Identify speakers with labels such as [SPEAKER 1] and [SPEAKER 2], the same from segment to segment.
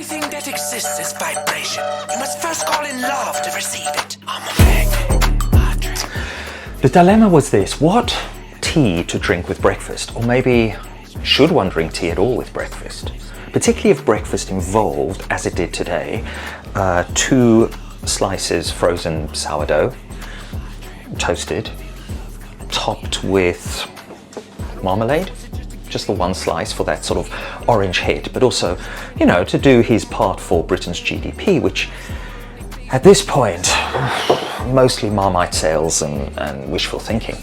[SPEAKER 1] Everything that exists is vibration. You must first call in love to receive it. I'm a magnet.
[SPEAKER 2] The dilemma was this: what tea to drink with breakfast? Or maybe, should one drink tea at all with breakfast? Particularly if breakfast involved, as it did today, 2 slices frozen sourdough, toasted, topped with marmalade. Just the 1 slice for that sort of orange hit, but also, you know, to do his part for Britain's GDP, which at this point, mostly Marmite sales and wishful thinking.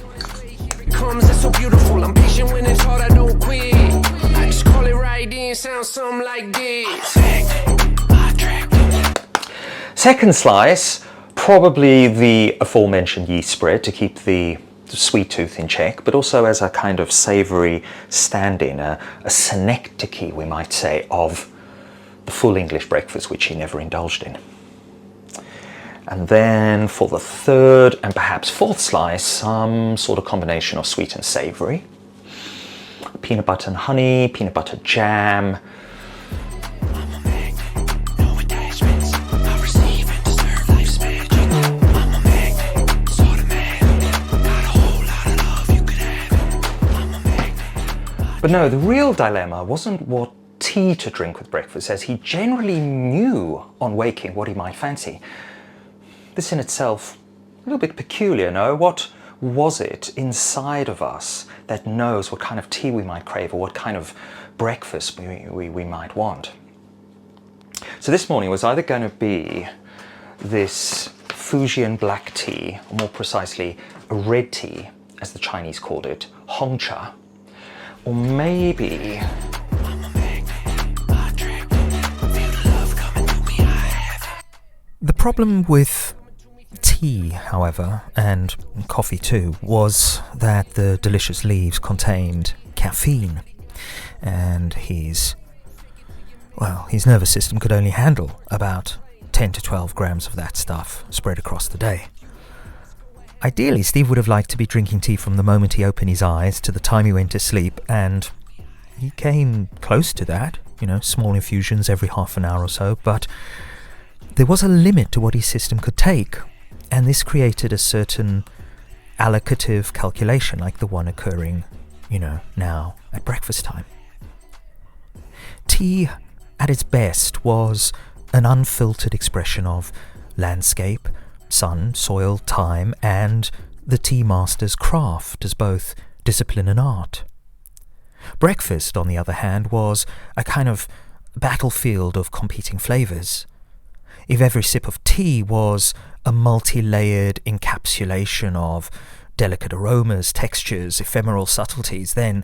[SPEAKER 1] Comes it's so beautiful. I'm patient when it's hard, I don't quit. I just call it right in, sounds something like this.
[SPEAKER 2] Second slice, probably the aforementioned yeast spread to keep the sweet tooth in check, but also as a kind of savoury stand-in, a synecdoche, we might say, of the full English breakfast, which he never indulged in. And then for the third and perhaps fourth slice, some sort of combination of sweet and savoury. Peanut butter and honey, peanut butter jam. But no, the real dilemma wasn't what tea to drink with breakfast, as he generally knew on waking what he might fancy. This in itself, a little bit peculiar, no? What was it inside of us that knows what kind of tea we might crave or what kind of breakfast we might want? So this morning was either going to be this Fujian black tea, or more precisely, a red tea, as the Chinese called it, Hongcha, or maybe
[SPEAKER 3] the problem with tea, however, and coffee too, was that the delicious leaves contained caffeine, and his nervous system could only handle about 10 to 12 grams of that stuff spread across the day. Ideally, Steve would have liked to be drinking tea from the moment he opened his eyes to the time he went to sleep, and he came close to that, small infusions every half an hour or so, but there was a limit to what his system could take, and this created a certain allocative calculation like the one occurring, now at breakfast time. Tea, at its best, was an unfiltered expression of landscape, sun, soil, time, and the tea master's craft as both discipline and art. Breakfast, on the other hand, was a kind of battlefield of competing flavours. If every sip of tea was a multi-layered encapsulation of delicate aromas, textures, ephemeral subtleties, then,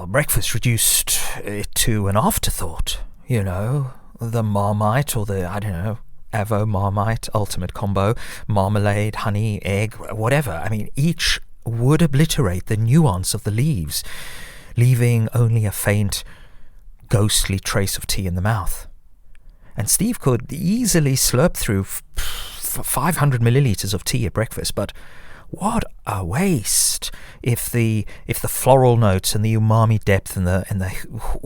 [SPEAKER 3] breakfast reduced it to an afterthought, the Marmite or the, Avo Marmite ultimate combo, marmalade, honey, egg, whatever. Each would obliterate the nuance of the leaves, leaving only a faint, ghostly trace of tea in the mouth. And Steve could easily slurp through 500 millilitres of tea at breakfast, but what a waste if the floral notes and the umami depth and the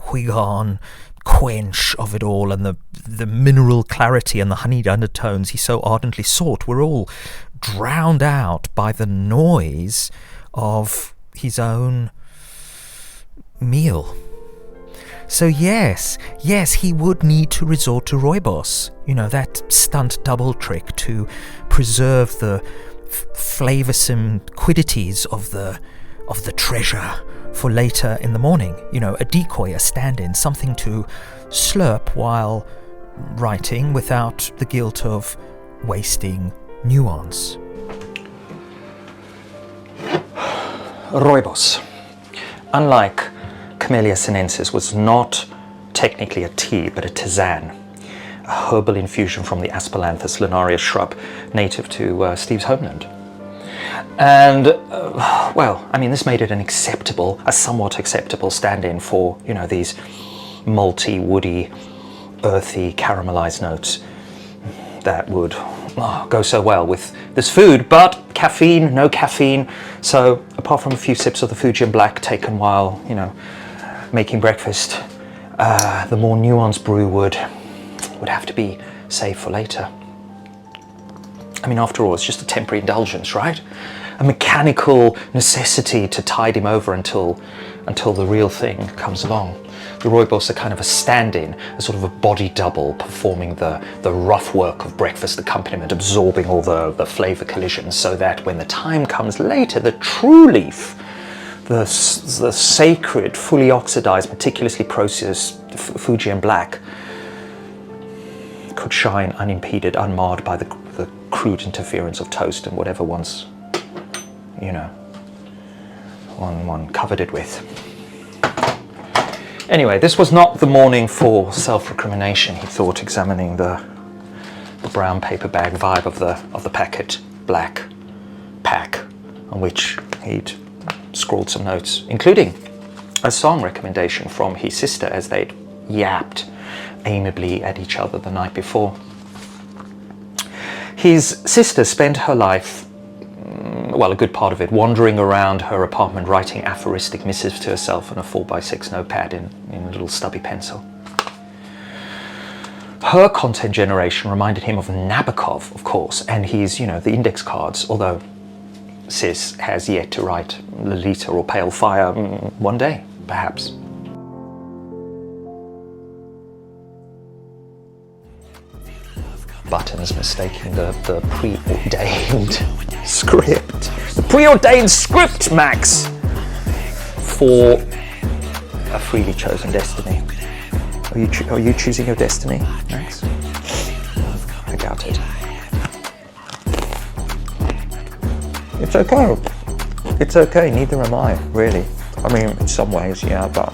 [SPEAKER 3] huigan quench of it all and the mineral clarity and the honeyed undertones he so ardently sought were all drowned out by the noise of his own meal. So yes, he would need to resort to rooibos, that stunt double trick to preserve the flavoursome quiddities of the treasure for later in the morning. A decoy, a stand-in, something to slurp while writing without the guilt of wasting nuance.
[SPEAKER 2] Rooibos, unlike Camellia sinensis, was not technically a tea but a tisane, a herbal infusion from the Asperlanthus linearis shrub native to Steve's homeland. And, this made it a somewhat acceptable stand-in for, these malty, woody, earthy, caramelized notes that would go so well with this food. But no caffeine. So apart from a few sips of the Fujian Black taken while, making breakfast, The more nuanced brew would have to be saved for later. I mean, after all, it's just a temporary indulgence, right? A mechanical necessity to tide him over until the real thing comes along. The rooibos are kind of a stand-in, a sort of a body double performing the rough work of breakfast accompaniment, absorbing all the flavour collisions, so that when the time comes later, the true leaf, the sacred, fully oxidized, meticulously processed Fujian black, could shine unimpeded, unmarred by the crude interference of toast and whatever one's, one covered it with. Anyway, this was not the morning for self-recrimination, he thought, examining the brown paper bag vibe of the packet black pack, on which he'd scrawled some notes, including a song recommendation from his sister as they'd yapped amiably at each other the night before. His sister spent her life, well, a good part of it, wandering around her apartment writing aphoristic missives to herself on a 4x6 notepad in a little stubby pencil. Her content generation reminded him of Nabokov, of course, and his, the index cards, although Sis has yet to write Lolita or Pale Fire, one day, perhaps. Buttons mistaking the preordained script. The preordained script, Max! For a freely chosen destiny. Are you choosing your destiny, Max? I doubt it. It's okay. It's okay, neither am I, really. I mean, in some ways, yeah, but